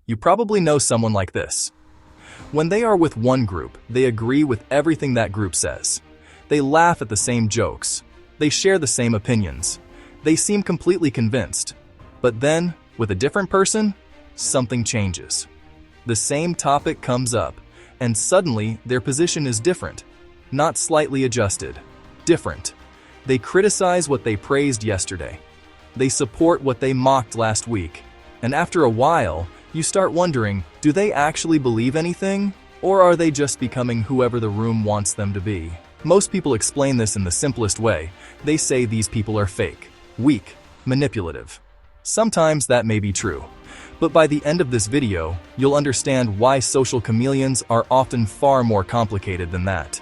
You probably know someone like this. When they are with one group, they agree with everything that group says. They laugh at the same jokes. They share the same opinions. They seem completely convinced. But then, with a different person, something changes. The same topic comes up, and suddenly their position is different. Not slightly adjusted. Different. They criticize what they praised yesterday. They support what they mocked last week. And after a while, you start wondering, do they actually believe anything? Or are they just becoming whoever the room wants them to be? Most people explain this in the simplest way. They say these people are fake, weak, manipulative. Sometimes that may be true. But by the end of this video, you'll understand why social chameleons are often far more complicated than that.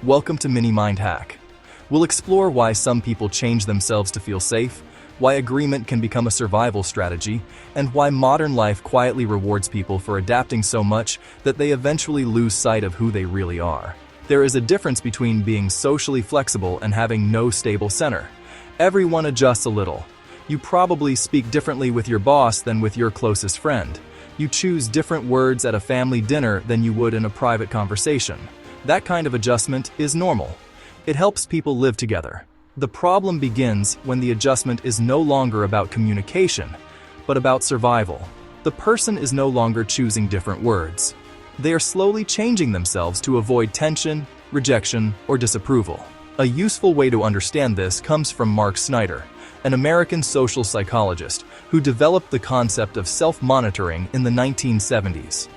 Welcome to Mini Mind Hack. We'll explore why some people change themselves to feel safe, why agreement can become a survival strategy, and why modern life quietly rewards people for adapting so much that they eventually lose sight of who they really are. There is a difference between being socially flexible and having no stable center. Everyone adjusts a little. You probably speak differently with your boss than with your closest friend. You choose different words at a family dinner than you would in a private conversation. That kind of adjustment is normal. It helps people live together. The problem begins when the adjustment is no longer about communication, but about survival. The person is no longer choosing different words. They are slowly changing themselves to avoid tension, rejection, or disapproval. A useful way to understand this comes from Snyder, an American social psychologist who developed the concept of self-monitoring in the 1970s.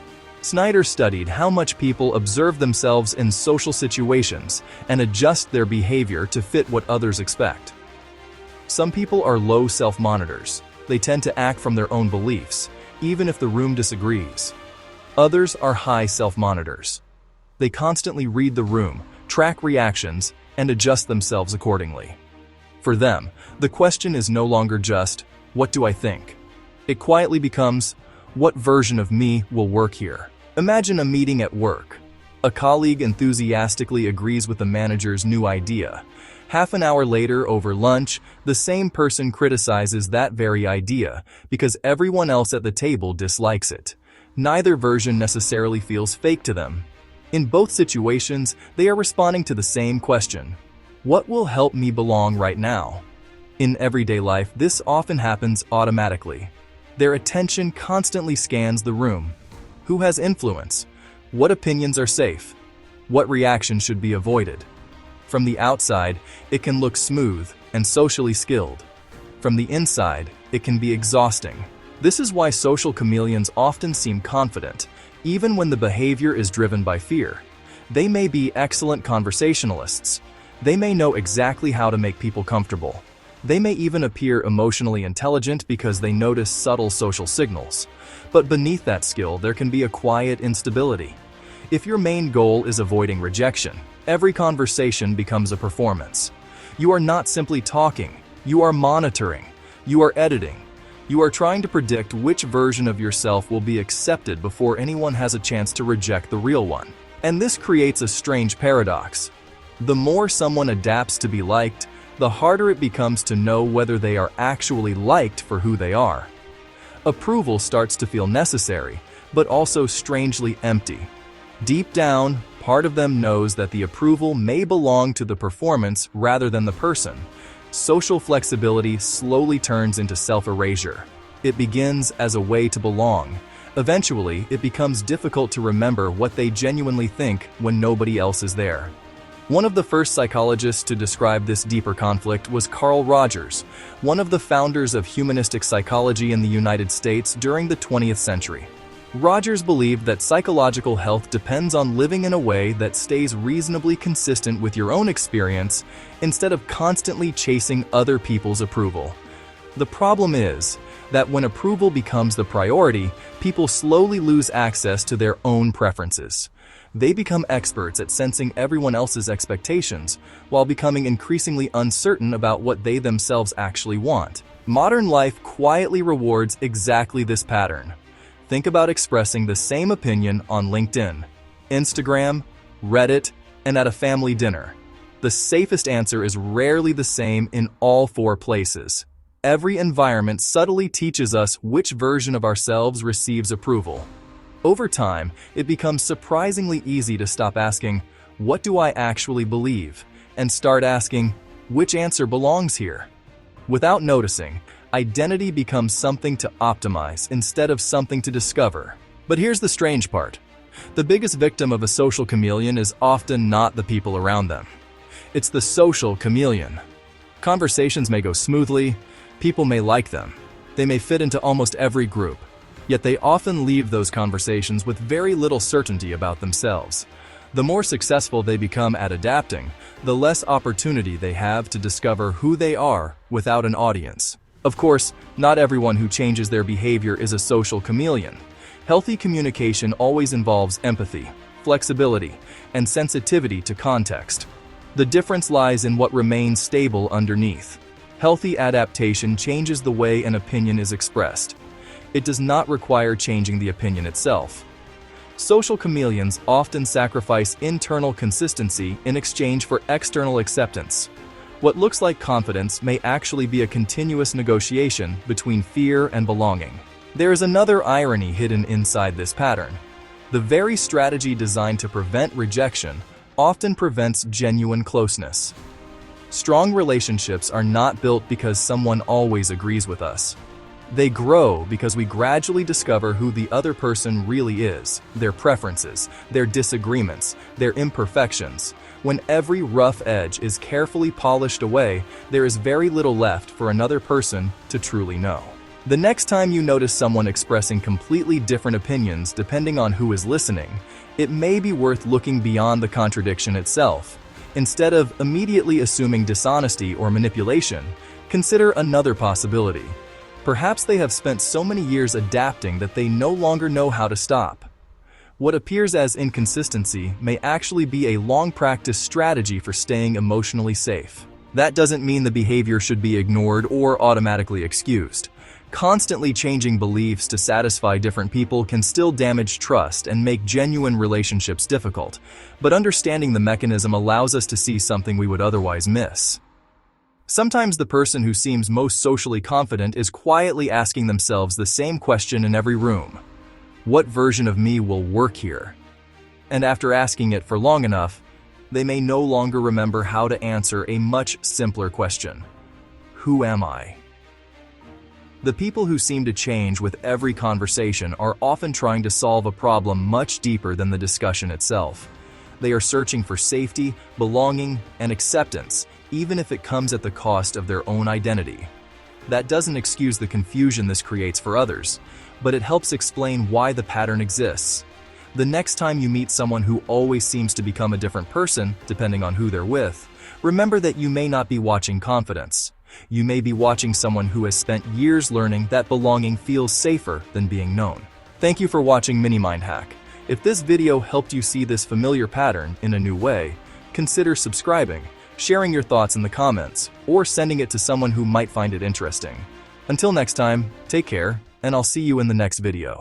Snyder studied how much people observe themselves in social situations and adjust their behavior to fit what others expect. Some people are low self-monitors. They tend to act from their own beliefs, even if the room disagrees. Others are high self-monitors. They constantly read the room, track reactions, and adjust themselves accordingly. For them, the question is no longer just, what do I think? It quietly becomes, what version of me will work here? Imagine a meeting at work. A colleague enthusiastically agrees with the manager's new idea. Half an hour later, over lunch, the same person criticizes that very idea because everyone else at the table dislikes it. Neither version necessarily feels fake to them. In both situations, they are responding to the same question. What will help me belong right now? In everyday life, this often happens automatically. Their attention constantly scans the room. Who has influence? What opinions are safe? What reaction should be avoided? From the outside, it can look smooth and socially skilled. From the inside, it can be exhausting. This is why social chameleons often seem confident, even when the behavior is driven by fear. They may be excellent conversationalists. They may know exactly how to make people comfortable. They may even appear emotionally intelligent because they notice subtle social signals. But beneath that skill, there can be a quiet instability. If your main goal is avoiding rejection, every conversation becomes a performance. You are not simply talking, you are monitoring, you are editing. You are trying to predict which version of yourself will be accepted before anyone has a chance to reject the real one. And this creates a strange paradox. The more someone adapts to be liked, the harder it becomes to know whether they are actually liked for who they are. Approval starts to feel necessary, but also strangely empty. Deep down, part of them knows that the approval may belong to the performance rather than the person. Social flexibility slowly turns into self-erasure. It begins as a way to belong. Eventually, it becomes difficult to remember what they genuinely think when nobody else is there. One of the first psychologists to describe this deeper conflict was Carl Rogers, one of the founders of humanistic psychology in the United States during the 20th century. Rogers believed that psychological health depends on living in a way that stays reasonably consistent with your own experience instead of constantly chasing other people's approval. The problem is that when approval becomes the priority, people slowly lose access to their own preferences. They become experts at sensing everyone else's expectations while becoming increasingly uncertain about what they themselves actually want. Modern life quietly rewards exactly this pattern. Think about expressing the same opinion on LinkedIn, Instagram, Reddit, and at a family dinner. The safest answer is rarely the same in all four places. Every environment subtly teaches us which version of ourselves receives approval. Over time, it becomes surprisingly easy to stop asking, "What do I actually believe?" and start asking, "Which answer belongs here?" Without noticing, identity becomes something to optimize instead of something to discover. But here's the strange part. The biggest victim of a social chameleon is often not the people around them. It's the social chameleon. Conversations may go smoothly, people may like them, they may fit into almost every group, yet they often leave those conversations with very little certainty about themselves. The more successful they become at adapting, the less opportunity they have to discover who they are without an audience. Of course, not everyone who changes their behavior is a social chameleon. Healthy communication always involves empathy, flexibility, and sensitivity to context. The difference lies in what remains stable underneath. Healthy adaptation changes the way an opinion is expressed. It does not require changing the opinion itself. Social chameleons often sacrifice internal consistency in exchange for external acceptance. What looks like confidence may actually be a continuous negotiation between fear and belonging. There is another irony hidden inside this pattern. The very strategy designed to prevent rejection often prevents genuine closeness. Strong relationships are not built because someone always agrees with us. They grow because we gradually discover who the other person really is, their preferences, their disagreements, their imperfections. When every rough edge is carefully polished away, there is very little left for another person to truly know. The next time you notice someone expressing completely different opinions depending on who is listening, it may be worth looking beyond the contradiction itself. Instead of immediately assuming dishonesty or manipulation, consider another possibility. Perhaps they have spent so many years adapting that they no longer know how to stop. What appears as inconsistency may actually be a long-practiced strategy for staying emotionally safe. That doesn't mean the behavior should be ignored or automatically excused. Constantly changing beliefs to satisfy different people can still damage trust and make genuine relationships difficult, but understanding the mechanism allows us to see something we would otherwise miss. Sometimes the person who seems most socially confident is quietly asking themselves the same question in every room. What version of me will work here? And after asking it for long enough, they may no longer remember how to answer a much simpler question. Who am I? The people who seem to change with every conversation are often trying to solve a problem much deeper than the discussion itself. They are searching for safety, belonging, and acceptance, even if it comes at the cost of their own identity. That doesn't excuse the confusion this creates for others, but it helps explain why the pattern exists. The next time you meet someone who always seems to become a different person, depending on who they're with, remember that you may not be watching confidence. You may be watching someone who has spent years learning that belonging feels safer than being known. Thank you for watching Mini Mind Hack. If this video helped you see this familiar pattern in a new way, consider subscribing, sharing your thoughts in the comments, or sending it to someone who might find it interesting. Until next time, take care, and I'll see you in the next video.